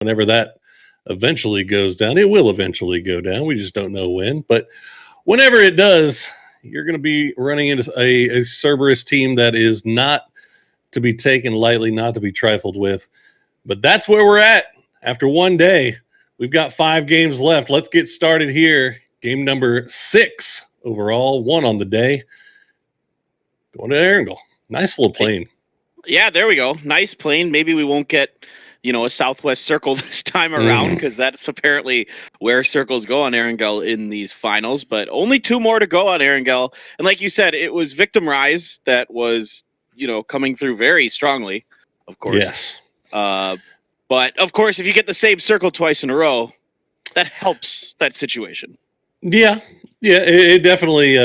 whenever that eventually goes down. It will eventually go down. We just don't know when. But whenever it does, you're going to be running into a Cerberus team that is not to be taken lightly, not to be trifled with. But that's where we're at after one day. We've got 5 games left. Let's get started here. Game number 6 overall, 1 on the day. Going to ArkAngel. Nice little plane. Yeah, there we go. Nice plane. Maybe we won't get, a Southwest Circle this time around, because that's apparently where circles go on ArkAngel in these finals. But only 2 more to go on ArkAngel. And like you said, it was Victim Rise that was, coming through very strongly, of course. Yes. But, of course, if you get the same circle twice in a row, that helps that situation. Yeah, it definitely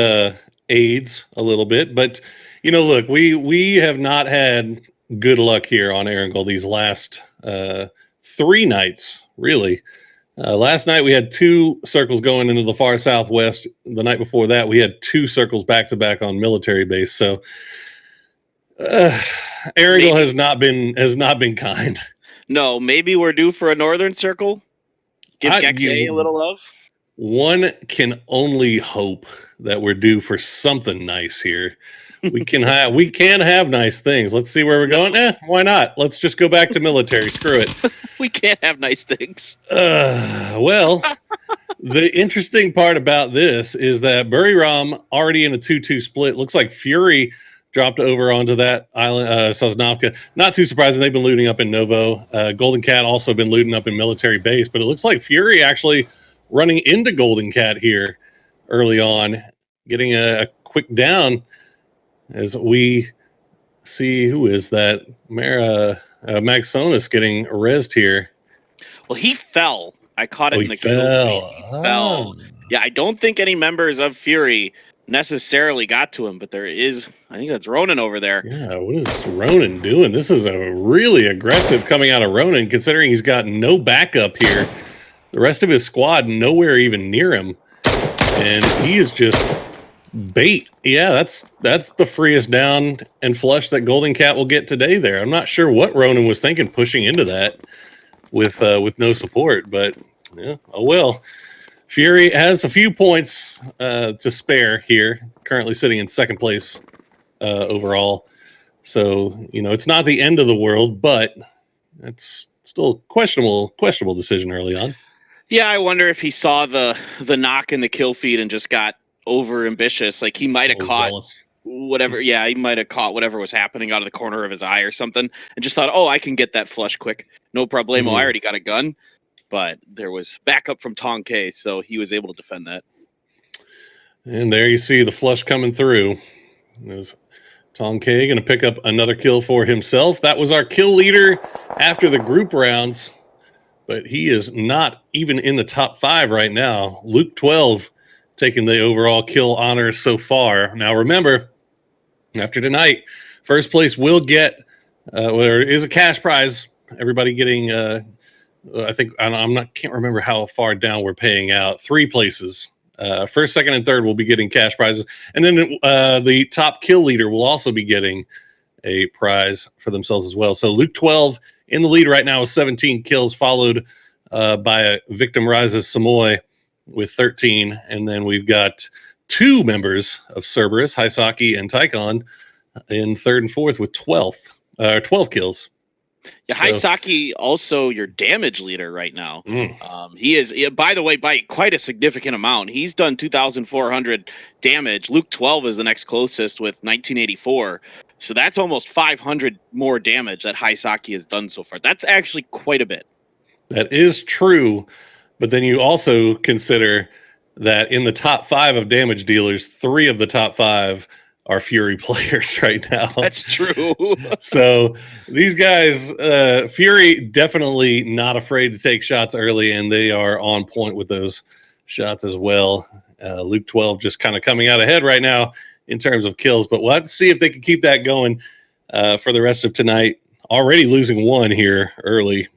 aids a little bit. But, look, we have not had good luck here on ArkAngel these last 3 nights, really. Last night we had 2 circles going into the far southwest. The night before that we had 2 circles back-to-back on military base. So ArkAngel has not been kind. No, maybe we're due for a northern circle. Give Gex-A a little love. One can only hope that we're due for something nice here. We can have nice things. Let's see where we're going. Why not? Let's just go back to military. Screw it. We can't have nice things. Well, the interesting part about this is that Buriram already in a 2-2 split. Looks like Fury dropped over onto that island, Sosnovka. Not too surprising. They've been looting up in Novo. Golden Cat also been looting up in military base. But it looks like Fury actually running into Golden Cat here early on, getting a quick down. As we see, who is that? Maxonus getting rezzed here. Well, he fell. I caught it in the kill. He fell. Yeah, I don't think any members of Fury necessarily got to him, but there is, I think that's Ronan over there. Yeah, what is Ronan doing? This is a really aggressive coming out of Ronan, considering he's got no backup here. The rest of his squad nowhere even near him. And he is just bait. Yeah, that's the freest down and flush that Golden Cat will get today there. I'm not sure what Ronan was thinking pushing into that with no support, but yeah, oh well. Fury has a few points to spare here, currently sitting in 2nd place overall. So, it's not the end of the world, but it's still a questionable decision early on. Yeah, I wonder if he saw the knock in the kill feed and just got over ambitious. Like he might have caught whatever. Yeah, he might have caught whatever was happening out of the corner of his eye or something, and just thought, "Oh, I can get that flush quick, no problemo. I already got a gun." But there was backup from Tong K, so he was able to defend that. And there you see the flush coming through. There's Tong K going to pick up another kill for himself. That was our kill leader after the group rounds, but he is not even in the top 5 right now. Luke 12 taking the overall kill honor so far. Now remember, after tonight, first place will get, there is a cash prize. Everybody getting, I think, can't remember how far down we're paying out. 3 places. First, second, and third will be getting cash prizes. And then the top kill leader will also be getting a prize for themselves as well. So Luke 12 in the lead right now with 17 kills, followed by Victim Rises Samoy with 13. And then we've got 2 members of Cerberus, Hisaki and Taikon, in 3rd and 4th with 12 kills. Yeah, Hisaki also your damage leader right now. He is, by the way, by quite a significant amount. He's done 2,400 damage. Luke 12 is the next closest with 1984. So that's almost 500 more damage that Hisaki has done so far. That's actually quite a bit. That is true. But then you also consider that in the top 5 of damage dealers, 3 of the top 5 are Fury players right now. That's true. So these guys, Fury definitely not afraid to take shots early, and they are on point with those shots as well. Luke 12 just kind of coming out ahead right now in terms of kills, but we'll have to see if they can keep that going for the rest of tonight. Already losing 1 here early.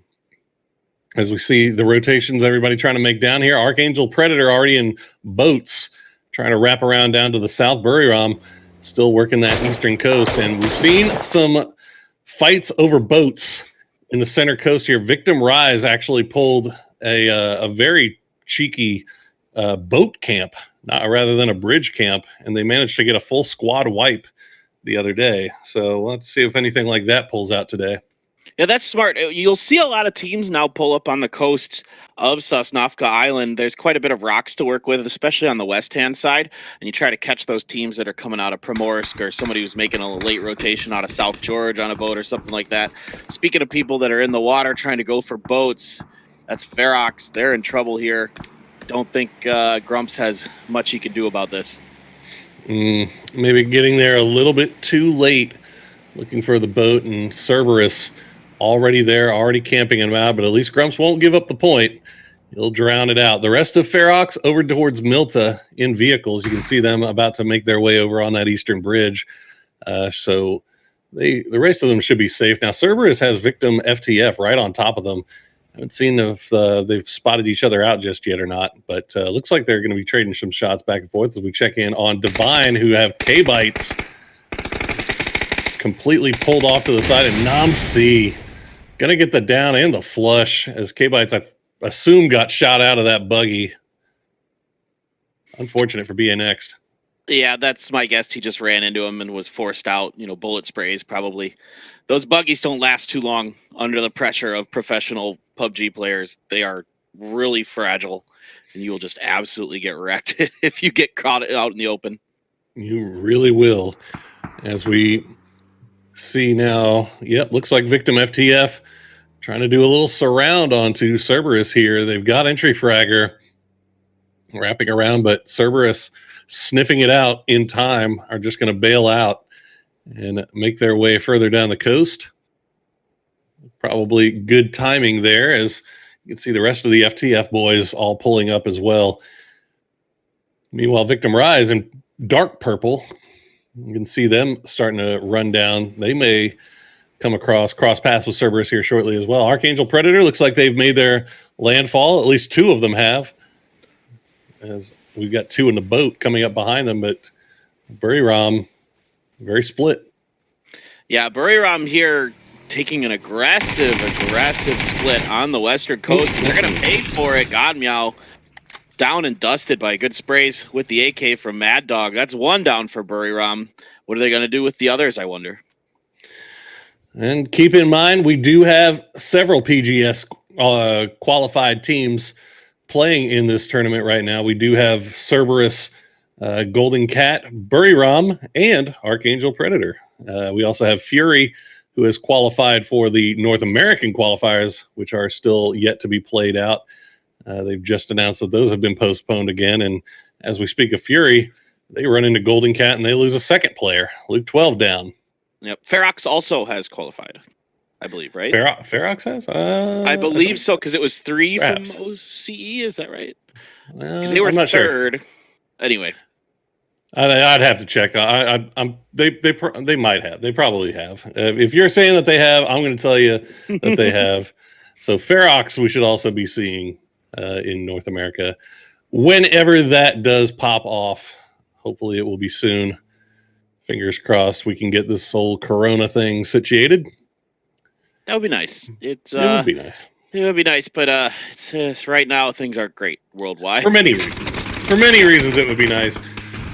As we see the rotations, everybody trying to make down here. ArkAngel Predator already in boats, trying to wrap around down to the South. Buriram still working that eastern coast. And we've seen some fights over boats in the center coast here, Victim Rise actually pulled a very cheeky boat camp, rather than a bridge camp, and they managed to get a full squad wipe the other day. So let's see if anything like that pulls out today. Yeah, that's smart. You'll see a lot of teams now pull up on the coasts of Sosnovka Island. There's quite a bit of rocks to work with, especially on the west-hand side. And you try to catch those teams that are coming out of Primorsk, or somebody who's making a late rotation out of South George on a boat or something like that. Speaking of people that are in the water trying to go for boats, that's Ferox. They're in trouble here. Don't think Grumps has much he can do about this. Maybe getting there a little bit too late, looking for the boat, and Cerberus already there, already camping him out, but at least Grumps won't give up the point. He'll drown it out. The rest of Ferox over towards Milta in vehicles. You can see them about to make their way over on that eastern bridge. So the rest of them should be safe. Now, Cerberus has Victim FTF right on top of them. I haven't seen if they've spotted each other out just yet or not, but looks like they're going to be trading some shots back and forth as we check in on Divine, who have K-Bites completely pulled off to the side, and Namsi gonna get the down and the flush as K-Bites, I assume, got shot out of that buggy. Unfortunate for BA Next. Yeah, that's my guess. He just ran into him and was forced out. Bullet sprays probably. Those buggies don't last too long under the pressure of professional PUBG players. They are really fragile, and you will just absolutely get wrecked if you get caught out in the open. You really will. As we see now, yep, looks like Victim FTF trying to do a little surround onto Cerberus here. They've got entry fragger wrapping around, but Cerberus sniffing it out in time are just going to bail out and make their way further down the coast. Probably good timing there, as you can see the rest of the FTF boys all pulling up as well. Meanwhile, Victim Rise in dark purple, you can see them starting to run down. They may come cross paths with Cerberus here shortly as well. ArkAngel Predator looks like they've made their landfall. At least two of them have, as we've got two in the boat coming up behind them, but Buriram very split. Yeah, Buriram here taking an aggressive split on the western coast. They're going to pay for it. God meow. Down and dusted by good sprays with the AK from Mad Dog. That's one down for Buriram. What are they going to do with the others, I wonder? And keep in mind, we do have several PGS qualified teams playing in this tournament right now. We do have Cerberus, Golden Cat, Buriram, and ArkAngel Predator. We also have Fury, who has qualified for the North American qualifiers, which are still yet to be played out. They've just announced that those have been postponed again. And as we speak of Fury, they run into Golden Cat and they lose a second player. Luke 12 down. Yep. Ferox also has qualified, I believe, right? Ferox has? I believe so, because it was 3 perhaps from OCE. Is that right? Because They they were not third. Sure. Anyway. I'd have to check. They might have. They probably have. If you're saying that they have, I'm going to tell you that they have. So Ferox we should also be seeing in North America whenever that does pop off. Hopefully it will be soon. Fingers crossed we can get this whole Corona thing situated. That would be nice. It would be nice. It would be nice, but it's right now things aren't great worldwide. For many reasons. For many reasons it would be nice.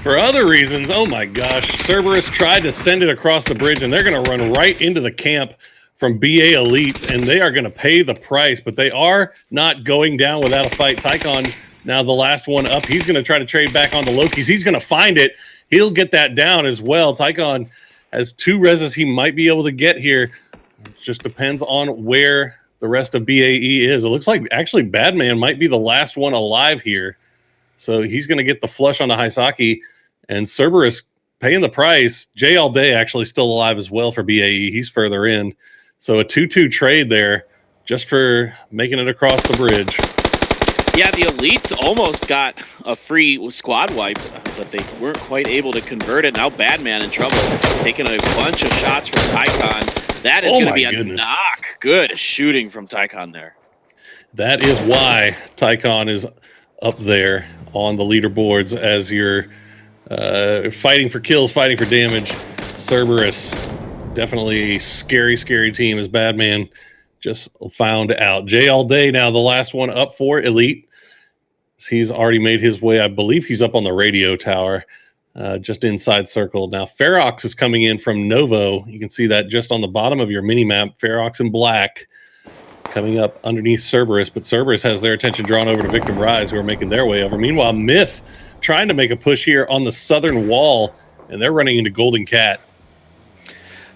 For other reasons, oh my gosh, Cerberus tried to send it across the bridge, and they're going to run right into the camp from BA Elite, and they are going to pay the price, but they are not going down without a fight. Tycon, now the last one up, he's going to try to trade back on the Lokis. He's going to find it. He'll get that down as well. Tycon has 2 reses he might be able to get here. It just depends on where the rest of BAE is. It looks like actually Badman might be the last one alive here. So he's going to get the flush on the Haisaki, and Cerberus paying the price. JL Day actually still alive as well for BAE. He's further in. So a 2-2 trade there just for making it across the bridge. Yeah, the Elites almost got a free squad wipe, but they weren't quite able to convert it. Now Badman in trouble, taking a bunch of shots from Tycon. That is going to be a knock. Good shooting from Tycon there. That is why Tycon is up there on the leaderboards as you're fighting for kills, fighting for damage. Cerberus, definitely a scary, scary team as Badman just found out. Jay All Day now the last one up for Elite. He's already made his way. I believe he's up on the radio tower, just inside circle. Now Ferox is coming in from Novo. You can see that just on the bottom of your mini map. Ferox in black coming up underneath Cerberus, but Cerberus has their attention drawn over to Victim Rise, who are making their way over. Meanwhile, Myth trying to make a push here on the southern wall, and they're running into Golden Cat.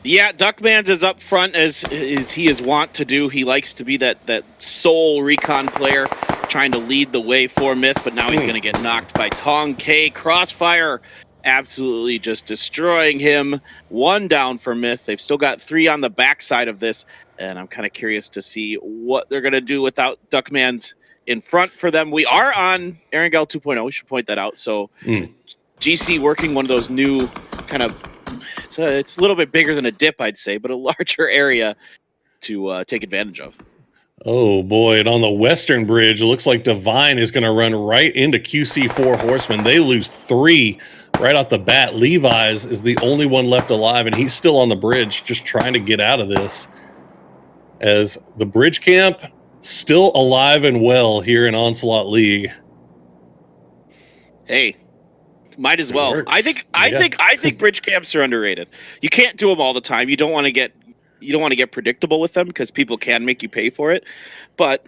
Yeah, Duckmans is up front as he is wont to do. He likes to be that sole recon player trying to lead the way for Myth, but now he's going to get knocked by Tong K. Crossfire absolutely just destroying him. 1 down for Myth. They've still got 3 on the backside of this, and I'm kind of curious to see what they're going to do without Duckmans in front for them. We are on ArkAngel 2.0. We should point that out. So GC working one of those new kind of, it's a little bit bigger than a dip, I'd say, but a larger area to take advantage of. Oh boy, and on the western bridge, it looks like Divine is going to run right into QC4 Horsemen. They lose 3 right off the bat. Levi's is the only one left alive, and he's still on the bridge just trying to get out of this. As the bridge camp still alive and well here in Onslaught League. Hey, might as well. I think bridge camps are underrated. You can't do them all the time. You don't want to get predictable with them because people can make you pay for it. But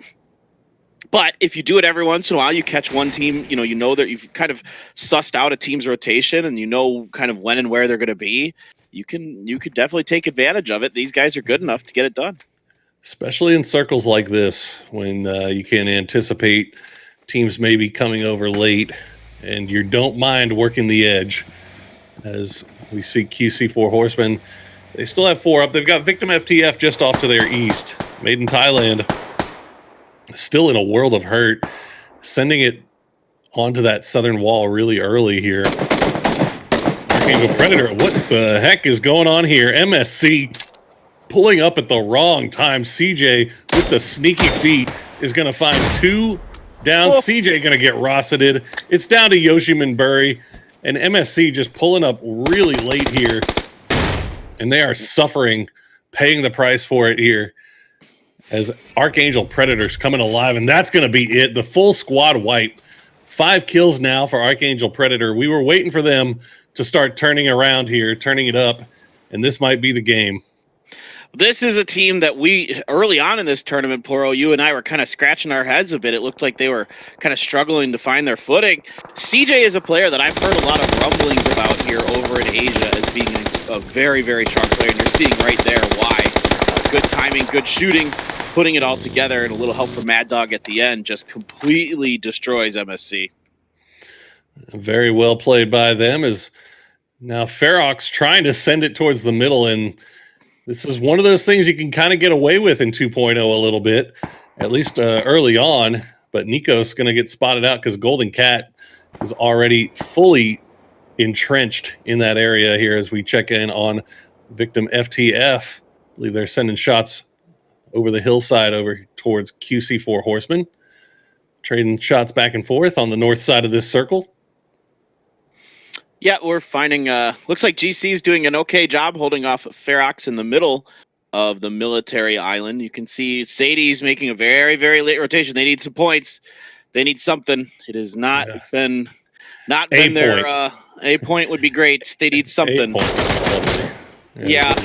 if you do it every once in a while, you catch one team, you know that you've kind of sussed out a team's rotation and you know kind of when and where they're going to be. You could definitely take advantage of it. These guys are good enough to get it done. Especially in circles like this when you can anticipate teams maybe coming over late and you don't mind working the edge. As we see QC4 Horsemen, they still have 4 up. They've got Victim FTF just off to their east. Made in Thailand. Still in a world of hurt. Sending it onto that southern wall really early here. ArkAngel Predator, what the heck is going on here? MSC pulling up at the wrong time. CJ with the sneaky feet is going to find 2 down. CJ going to get rosseted. It's down to Yoshi Minburi. And MSC just pulling up really late here. And they are suffering, paying the price for it here. As ArkAngel Predator's coming alive. And that's going to be it. The full squad wipe. 5 kills now for ArkAngel Predator. We were waiting for them to start turning around here, turning it up. And this might be the game. This is a team that we, early on in this tournament, Poro, you and I were kind of scratching our heads a bit. It looked like they were kind of struggling to find their footing. CJ is a player that I've heard a lot of rumblings about here over in Asia as being a very, very strong player. And you're seeing right there why. Good timing, good shooting, putting it all together, and a little help from Mad Dog at the end just completely destroys MSC. Very well played by them. As now Ferox trying to send it towards the middle, and this is one of those things you can kind of get away with in 2.0 a little bit, at least early on. But Nico's going to get spotted out because Golden Cat is already fully entrenched in that area here as we check in on Victim FTF. I believe they're sending shots over the hillside over towards QC4 Horsemen. Trading shots back and forth on the north side of this circle. Yeah, we're finding, looks like GC's doing an okay job holding off Ferox in the middle of the military island. You can see Sadie's making a very, very late rotation. They need some points. They need something. It has not been their, a point would be great. They need something. Yeah.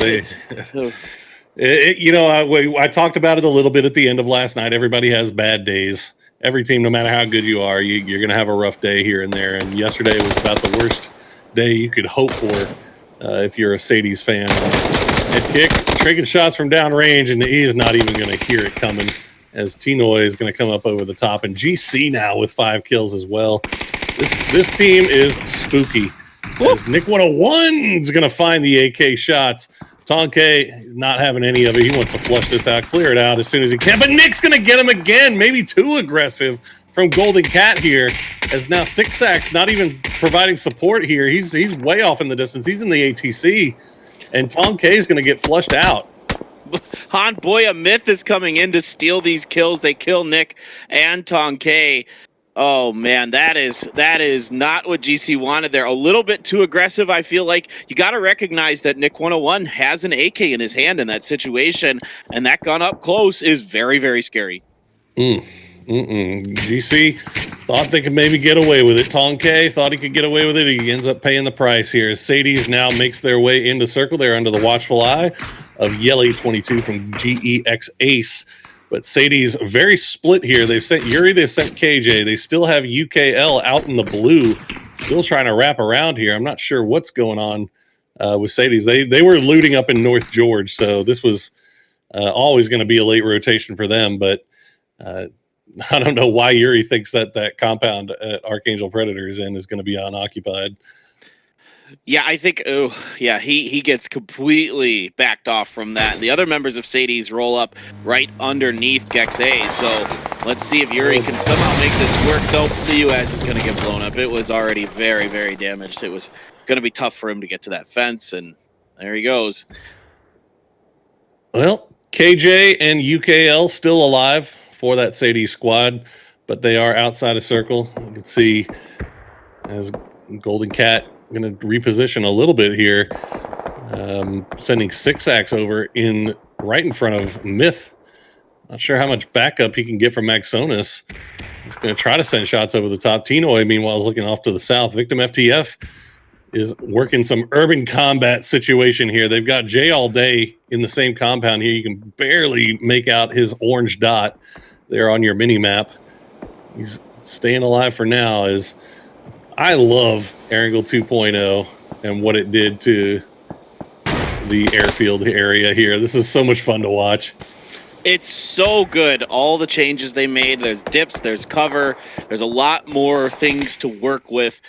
I talked about it a little bit at the end of last night. Everybody has bad days. Every team, no matter how good you are, you're going to have a rough day here and there. And yesterday was about the worst day you could hope for if you're a Sadie's fan. Head kick, taking shots from downrange, and he is not even going to hear it coming as Tinoy is going to come up over the top. And GC now with 5 kills as well. This team is spooky. As Nick 101 is going to find the AK shots. Tonke not having any of it. He wants to flush this out, clear it out as soon as he can. But Nick's going to get him again. Maybe too aggressive from Golden Cat here. As now Six-Sack's not even providing support here. He's way off in the distance. He's in the ATC. And Tonke is going to get flushed out. Han Boya Myth is coming in to steal these kills. They kill Nick and Tonke. Oh man, that is not what GC wanted there. A little bit too aggressive. I feel like you got to recognize that Nick 101 has an AK in his hand in that situation, and that gun up close is very, very scary. GC thought they could maybe get away with it. Tonke thought he could get away with it. He ends up paying the price here. Sadie's now makes their way into circle. They're under the watchful eye of Yelly 22 from GEX Ace. But Sadie's very split here. They've sent Yuri, they've sent KJ. They still have UKL out in the blue, still trying to wrap around here. I'm not sure what's going on with Sadie's. They were looting up in North George, so this was always going to be a late rotation for them. But I don't know why Yuri thinks that compound at ArkAngel Predator is in is going to be unoccupied. Yeah, I think, he gets completely backed off from that. The other members of Sadie's roll up right underneath Gex A, so let's see if Yuri can somehow make this work. Though the US is going to get blown up. It was already very, very damaged. It was going to be tough for him to get to that fence, and there he goes. Well, KJ and UKL still alive for that Sadie squad, but they are outside of circle. You can see as Golden Cat going to reposition a little bit here, sending 6-ax over right in front of Myth. Not sure how much backup he can get from Maxonis. He's going to try to send shots over the top. Tinoy, meanwhile, is looking off to the south. Victim FTF is working some urban combat situation here. They've got Jay all day in the same compound here. You can barely make out his orange dot there on your mini map. He's staying alive for now. I love ArkAngel 2.0 and what it did to the airfield area here. This is so much fun to watch. It's so good. All the changes they made. There's dips, there's cover. There's a lot more things to work with.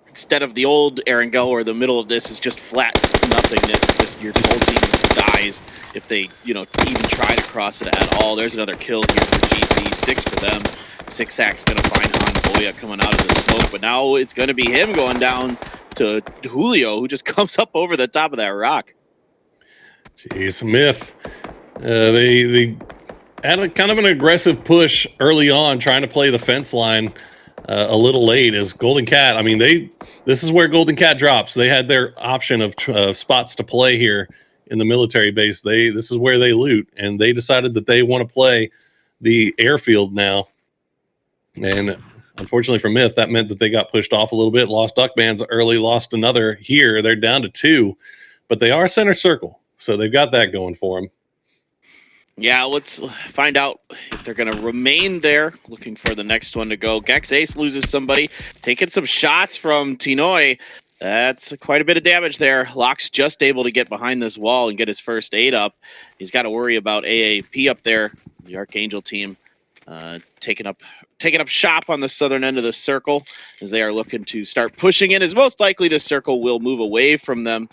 Instead of the old ArkAngel, or the middle of this is just flat nothingness. Just your whole team dies if they, even try to cross it at all. There's another kill here for GC. 6 for them. 6-ax going to find Anvoya coming out of the smoke, but now it's going to be him going down to Julio, who just comes up over the top of that rock. Jeez, Myth. They had a kind of an aggressive push early on, trying to play the fence line a little late as Golden Cat. I mean, this is where Golden Cat drops. They had their option of spots to play here in the military base. This is where they loot, and they decided that they want to play the airfield now. And unfortunately for Myth, that meant that they got pushed off a little bit, lost Duckbands early, lost another here. They're down to 2, but they are center circle, so they've got that going for them. Yeah, let's find out if they're going to remain there, looking for the next one to go. Gex Ace loses somebody, taking some shots from Tinoy. That's quite a bit of damage there. Locke's just able to get behind this wall and get his first aid up. He's got to worry about AAP up there, the ArkAngel team. Taking up shop on the southern end of the circle as they are looking to start pushing in, as most likely this circle will move away from them.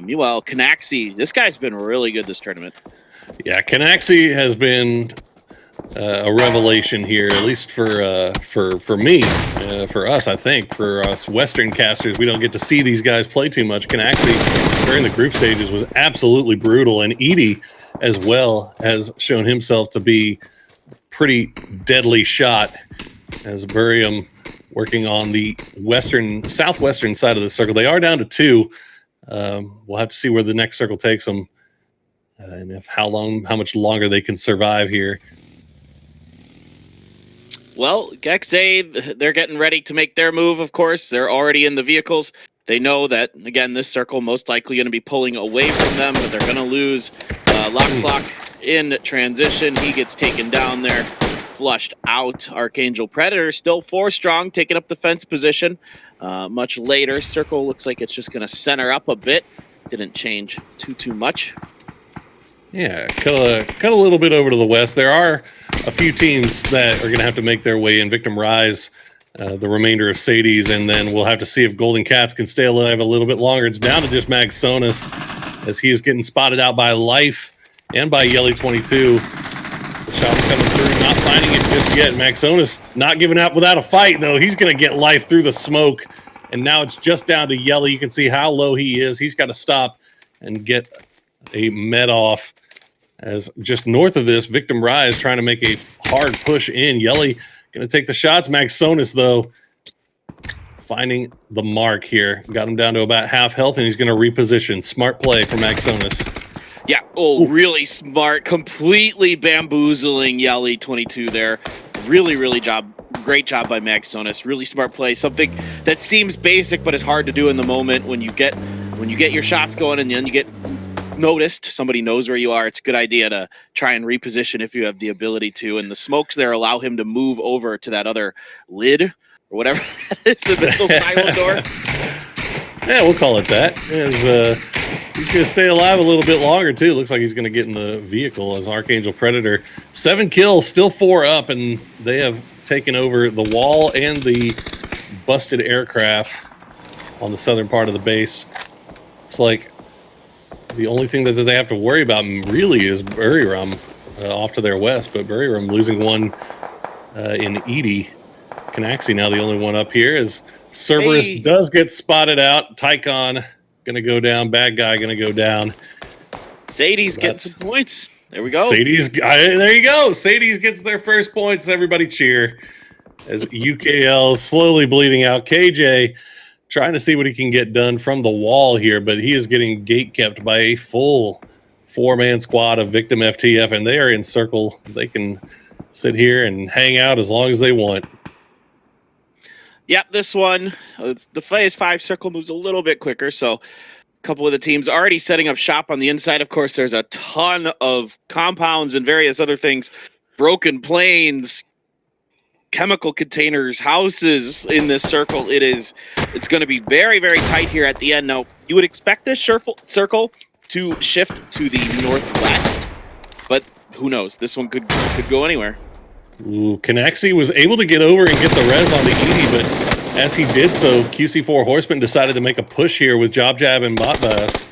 Meanwhile, Canaxi, this guy's been really good this tournament. Yeah, Canaxi has been a revelation here, at least for me, for us, I think. For us Western casters, we don't get to see these guys play too much. Canaxi, during the group stages, was absolutely brutal, and Edie, as well, has shown himself to be pretty deadly shot as Burium working on the southwestern side of the circle. They are down to 2. We'll have to see where the next circle takes them, and how much longer they can survive here. Well, Gex A, they're getting ready to make their move, of course. They're already in the vehicles. They know that, again, this circle most likely going to be pulling away from them, but they're going to lose Lockslock in transition. He gets taken down there, flushed out. ArkAngel Predator still 4 strong, taking up the fence position. Much later, circle looks like it's just going to center up a bit. Didn't change too much. Yeah, cut a little bit over to the west. There are a few teams that are going to have to make their way in. Victim Rise, the remainder of Sadie's, and then we'll have to see if Golden Cats can stay alive a little bit longer. It's down to just Maxonis as he is getting spotted out by Life and by Yelly 22. The shot is coming through, not finding it just yet. Maxonis not giving up without a fight, though. He's going to get Life through the smoke, and now it's just down to Yelly. You can see how low he is. He's got to stop and get a med off. As just north of this, Victim Rise trying to make a hard push in. Yelly going to take the shots. Maxonus, though, finding the mark here. Got him down to about half health, and he's going to reposition. Smart play for Maxonus. Yeah, really smart. Completely bamboozling Yelly 22 there. Really great job by Maxonus. Really smart play. Something that seems basic but is hard to do in the moment when you get your shots going and then you get noticed. Somebody knows where you are. It's a good idea to try and reposition if you have the ability to. And the smokes there allow him to move over to that other lid or whatever it's the missile silo door. Yeah, we'll call it that. He's going to stay alive a little bit longer, too. Looks like he's going to get in the vehicle as ArkAngel Predator. 7 kills, still 4 up, and they have taken over the wall and the busted aircraft on the southern part of the base. It's like the only thing that they have to worry about really is Buriram off to their west, but Buriram losing one in Edie. Canaxi now the only one up here as Cerberus does get spotted out. Tycon going to go down. Bad guy going to go down. Sadie's getting some points. There we go. There you go. Sadie's gets their first points. Everybody cheer as UKL slowly bleeding out. KJ trying to see what he can get done from the wall here, but he is getting gate kept by a full 4-man squad of Victim FTF, and they are in circle. They can sit here and hang out as long as they want. Yep, this one, the phase 5 circle moves a little bit quicker, so a couple of the teams already setting up shop on the inside. Of course, there's a ton of compounds and various other things, broken planes, chemical containers, houses in this circle. It's going to be very, very tight here at the end. Now, you would expect this circle to shift to the northwest, but who knows? This one could go anywhere. Ooh, Canaxi was able to get over and get the res on the Edie, but as he did so, QC4 Horseman decided to make a push here with Job Jab and Bot Bass,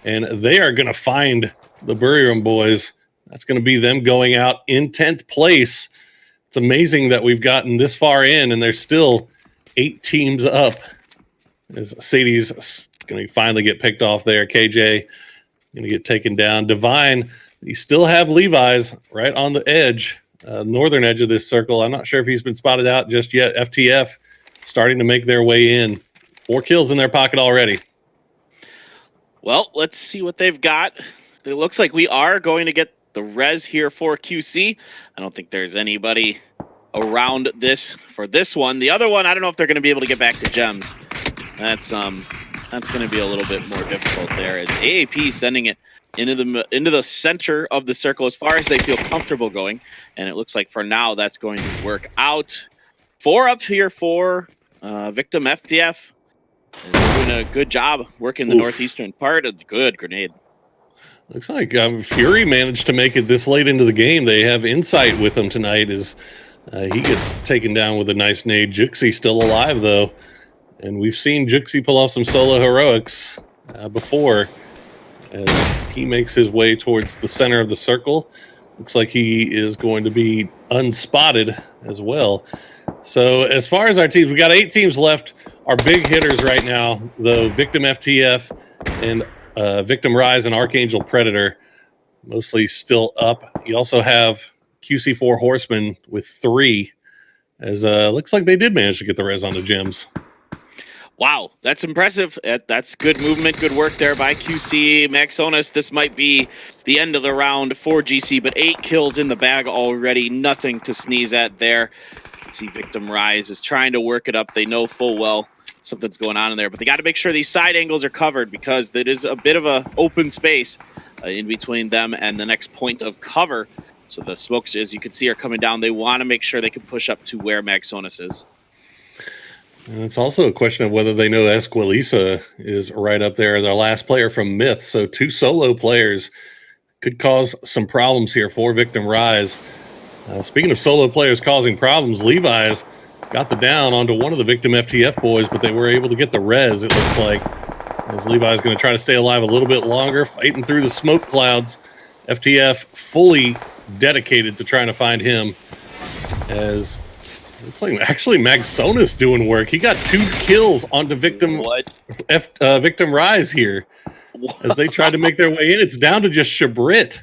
and they are going to find the Buriram boys. That's going to be them going out in 10th place. It's amazing that we've gotten this far in, and there's still 8 teams up. As Sadie's going to finally get picked off there. KJ going to get taken down. Divine, you still have Levi's right on the edge. Northern edge of this circle. I'm not sure if he's been spotted out just yet. FTF starting to make their way in. 4 kills in their pocket already. Well, let's see what they've got. It looks like we are going to get the res here for QC. I don't think there's anybody around this for this one. The other one, I don't know if they're going to be able to get back to gems. That's going to be a little bit more difficult there. As AAP sending it into the center of the circle as far as they feel comfortable going, and it looks like for now that's going to work out. 4 up here for Victim FTF. They're doing a good job working the northeastern part of the good grenade. Looks like Fury managed to make it this late into the game. They have Insight with him tonight as he gets taken down with a nice nade. Juxie still alive though, and we've seen Juxie pull off some solo heroics before. As he makes his way towards the center of the circle. Looks like he is going to be unspotted as well. So as far as our teams, we got 8 teams left. Our big hitters right now, though, Victim FTF and Victim Rise and ArkAngel Predator, mostly still up. You also have QC4 Horseman with 3, as looks like they did manage to get the res on the gems. Wow, that's impressive. That's good movement, good work there by QC. Maxonus, this might be the end of the round for GC, but 8 kills in the bag already. Nothing to sneeze at there. You can see Victim Rise is trying to work it up. They know full well something's going on in there, but they got to make sure these side angles are covered because it is a bit of a open space in between them and the next point of cover. So the smokes, as you can see, are coming down. They want to make sure they can push up to where Maxonus is. And it's also a question of whether they know Esquilisa is right up there as our last player from Myth. So 2 solo players could cause some problems here for Victim Rise. Speaking of solo players causing problems, Levi's got the down onto one of the Victim FTF boys, but they were able to get the res, it looks like. As Levi's going to try to stay alive a little bit longer, fighting through the smoke clouds. FTF fully dedicated to trying to find him, as looks like actually Maxonus doing work. He got 2 kills onto Victim Victim Rise here as they tried to make their way in. It's down to just Shabrit.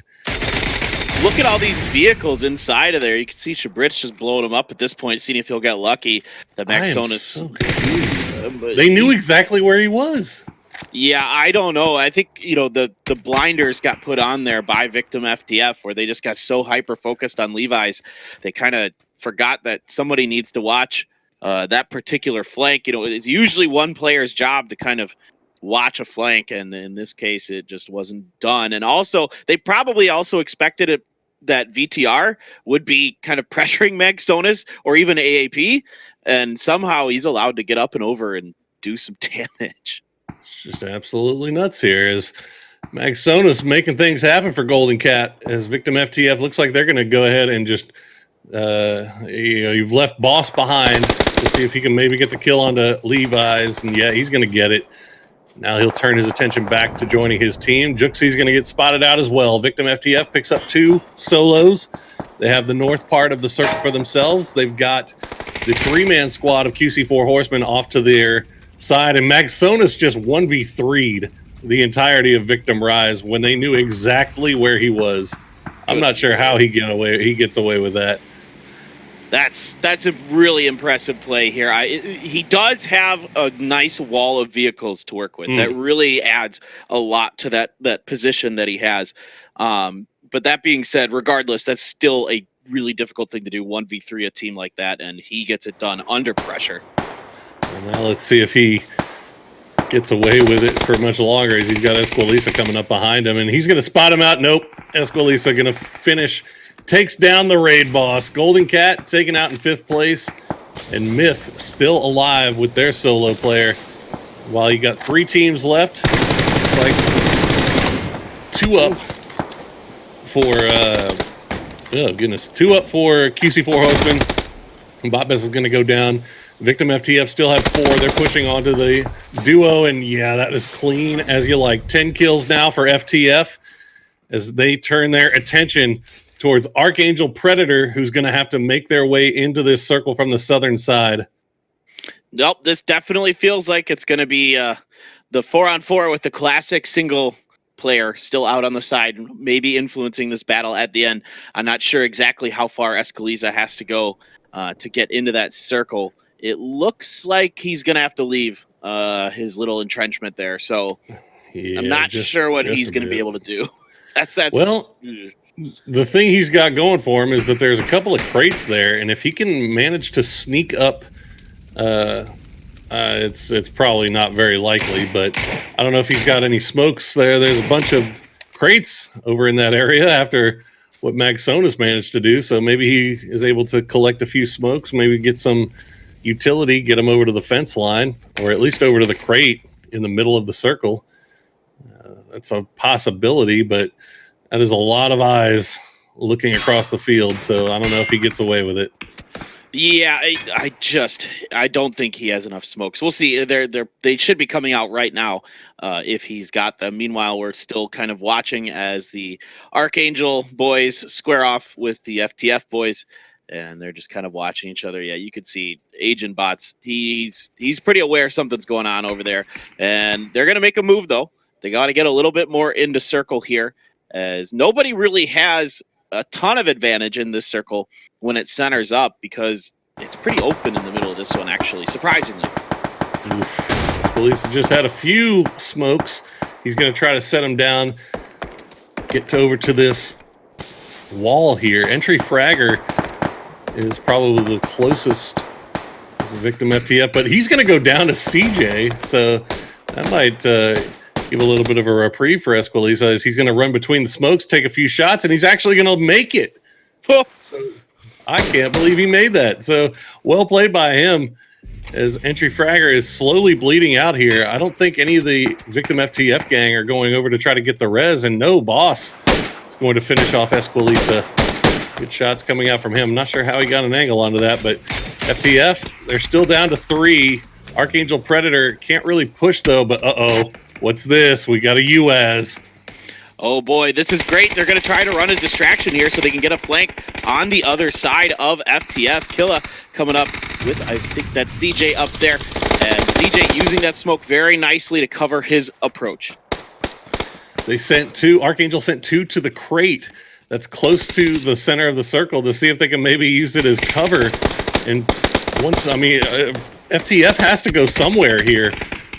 look at all these vehicles inside of there. You can see Shabritz just blowing them up at this point, seeing if he'll get lucky. The Maxonus. So confused. They knew exactly where he was. Yeah, I don't know. I think, the blinders got put on there by Victim FTF, where they just got so hyper-focused on Levi's, they kind of forgot that somebody needs to watch that particular flank. It's usually one player's job to kind of watch a flank, and in this case, it just wasn't done. And also, they probably also expected it that VTR would be kind of pressuring Maxonus or even AAP, and somehow he's allowed to get up and over and do some damage. Just absolutely nuts here as Maxonus making things happen for Golden Cat, as Victim FTF looks like they're going to go ahead and just you've left Boss behind to see if he can maybe get the kill onto Levi's, and yeah, he's going to get it. Now he'll turn his attention back to joining his team. Juxie's going to get spotted out as well. Victim FTF picks up 2 solos. They have the north part of the circle for themselves. They've got the 3-man squad of QC4 Horsemen off to their side, and Maxonus just 1v3'd the entirety of Victim Rise when they knew exactly where he was. I'm not sure how he gets away with that. That's a really impressive play here. He does have a nice wall of vehicles to work with. That really adds a lot to that position that he has. But that being said, regardless, that's still a really difficult thing to do, 1v3 a team like that, and he gets it done under pressure. Well, now let's see if he gets away with it for much longer, as he's got Esqualisa coming up behind him, and he's going to spot him out. Nope, Esqualisa going to finish. Takes down the raid boss. Golden Cat taken out in 5th place, and Myth still alive with their solo player. While you got 3 teams left, it's like 2 up for 2 up for QC4 Horsemen. Botbus is going to go down. Victim FTF still have 4. They're pushing onto the duo, and yeah, that is clean as you like. 10 kills now for FTF as they turn their attention towards ArkAngel Predator, who's going to have to make their way into this circle from the southern side. Nope, this definitely feels like it's going to be the 4-on-4 with the classic single player still out on the side, maybe influencing this battle at the end. I'm not sure exactly how far Escalisa has to go to get into that circle. It looks like he's going to have to leave his little entrenchment there, so yeah, I'm not sure what he's going to be able to do. That's well. The thing he's got going for him is that there's a couple of crates there, and if he can manage to sneak up, it's probably not very likely, but I don't know if he's got any smokes there. There's a bunch of crates over in that area after what Maxonus managed to do, so maybe he is able to collect a few smokes, maybe get some utility, get him over to the fence line, or at least over to the crate in the middle of the circle. That's a possibility, but that is a lot of eyes looking across the field, so I don't know if he gets away with it. Yeah, I don't think he has enough smokes. We'll see. They should be coming out right now if he's got them. Meanwhile, we're still kind of watching as the ArkAngel boys square off with the FTF boys, and they're just kind of watching each other. Yeah, you could see Agent Bots. He's pretty aware something's going on over there, and they're gonna make a move though. They got to get a little bit more into circle here, as nobody really has a ton of advantage in this circle when it centers up, because it's pretty open in the middle of this one, actually, surprisingly. Police just had a few smokes. He's going to try to set him down, get over to this wall here. Entry Fragger is probably the closest as a Victim FTF, but he's going to go down to CJ, so that might give a little bit of a reprieve for Esqualisa, as he's going to run between the smokes, take a few shots, and he's actually going to make it. So I can't believe he made that. So well played by him, as Entry Fragger is slowly bleeding out here. I don't think any of the Victim FTF gang are going over to try to get the res, and no, Boss is going to finish off Esqualisa. Good shots coming out from him. I'm not sure how he got an angle onto that, but FTF, they're still down to 3. ArkAngel Predator can't really push though, but uh-oh. What's this? We got a UAZ. Oh boy, this is great. They're going to try to run a distraction here so they can get a flank on the other side of FTF. Killa coming up with, I think that's CJ up there. And CJ using that smoke very nicely to cover his approach. They sent 2. ArkAngel sent 2 to the crate. that's close to the center of the circle to see if they can maybe use it as cover. And once, I mean, FTF has to go somewhere here.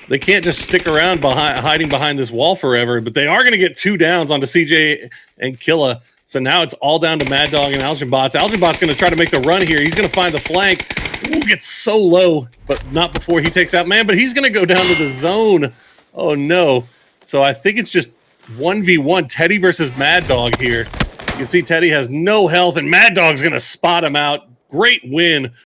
They can't just stick around hiding behind this wall forever, but they are going to get 2 downs onto CJ and Killa. So now it's all down to Mad Dog and Algenbots. Algenbot's going to try to make the run here. He's going to find the flank. Ooh, gets so low, but not before he takes out Man, but he's going to go down to the zone. Oh, no. So I think it's just 1v1, Teddy versus Mad Dog here. You can see Teddy has no health, and Mad Dog's going to spot him out. Great win